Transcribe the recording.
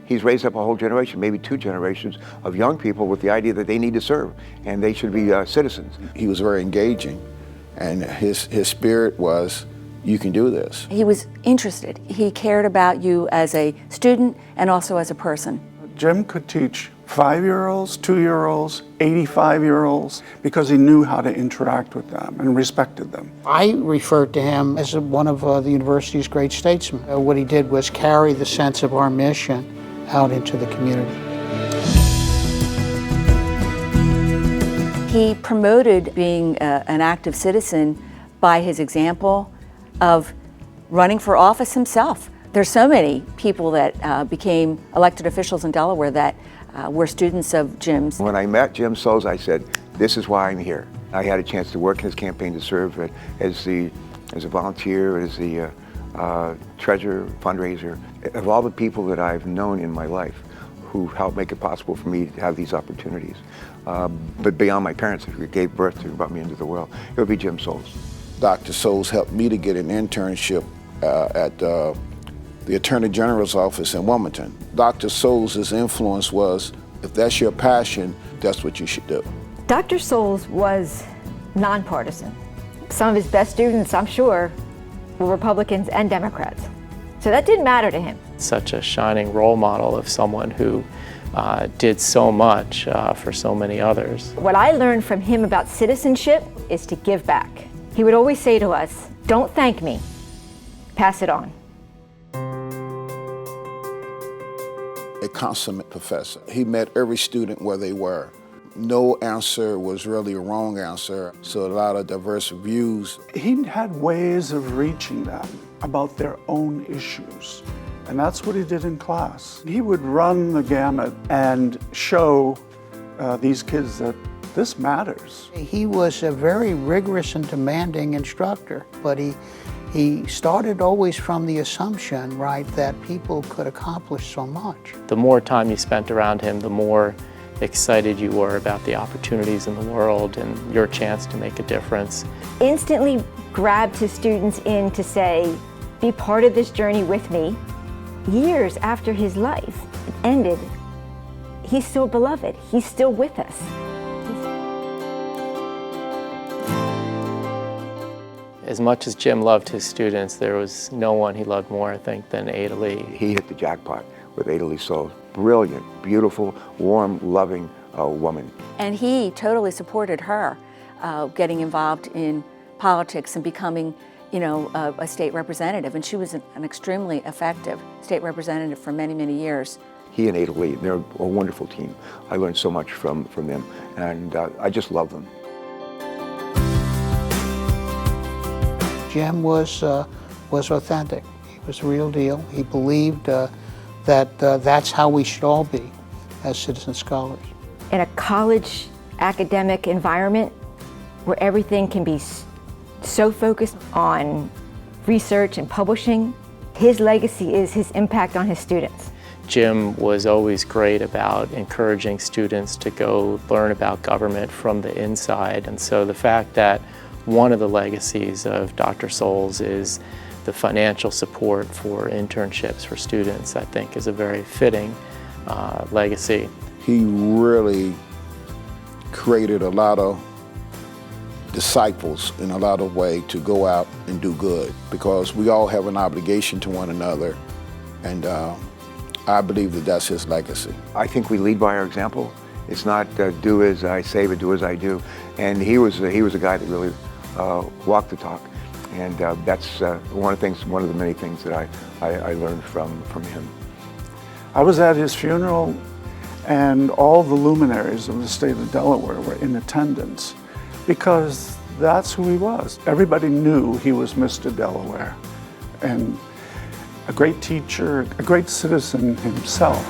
he's raised up a whole generation, maybe 2 generations of young people with the idea that they need to serve and they should be citizens. He was very engaging, and his spirit was, you can do this. He was interested. He cared about you as a student and also as a person. Jim could teach 5-year-olds, 2-year-olds, 85-year-olds, because he knew how to interact with them and respected them. I referred to him as one of the university's great statesmen. What he did was carry the sense of our mission out into the community. He promoted being an active citizen by his example of running for office himself. There's so many people that became elected officials in Delaware that were students of Jim's. When I met Jim Soules, I said, this is why I'm here. I had a chance to work in his campaign, to serve as a volunteer, as the treasurer, fundraiser, of all the people that I've known in my life who helped make it possible for me to have these opportunities. But beyond my parents, who gave birth to, brought me into the world, it would be Jim Soules. Dr. Soules helped me to get an internship at the Attorney General's office in Wilmington. Dr. Soules' influence was, if that's your passion, that's what you should do. Dr. Soules was nonpartisan. Some of his best students, I'm sure, were Republicans and Democrats. So that didn't matter to him. Such a shining role model of someone who did so much for so many others. What I learned from him about citizenship is to give back. He would always say to us, don't thank me, pass it on. A consummate professor. He met every student where they were. No answer was really a wrong answer, so a lot of diverse views. He had ways of reaching them about their own issues, and that's what he did in class. He would run the gamut and show these kids that this matters. He was a very rigorous and demanding instructor, but he started always from the assumption, right, that people could accomplish so much. The more time you spent around him, the more excited you were about the opportunities in the world and your chance to make a difference. Instantly grabbed his students in to say, be part of this journey with me. Years after his life ended, he's still beloved. He's still with us. As much as Jim loved his students, there was no one he loved more, I think, than Ada Lee. He hit the jackpot with Ada Lee Soules. Brilliant, beautiful, warm, loving woman. And he totally supported her getting involved in politics and becoming, you know, a state representative. And she was an extremely effective state representative for many, many years. He and Ada Lee, they're a wonderful team. I learned so much from them, and I just love them. Jim was authentic. He was the real deal. He believed that that's how we should all be as citizen scholars. In a college academic environment where everything can be so focused on research and publishing, his legacy is his impact on his students. Jim was always great about encouraging students to go learn about government from the inside, and so the fact that one of the legacies of Dr. Soules is the financial support for internships for students, I think, is a very fitting legacy. He really created a lot of disciples in a lot of ways to go out and do good, because we all have an obligation to one another, and I believe that that's his legacy. I think we lead by our example. It's not do as I say, but do as I do. And he was a guy that really walked the talk, and that's one of the many things that I learned from him. I was at his funeral, and all the luminaries of the state of Delaware were in attendance, because that's who he was. Everybody knew he was Mr. Delaware, and a great teacher, a great citizen himself.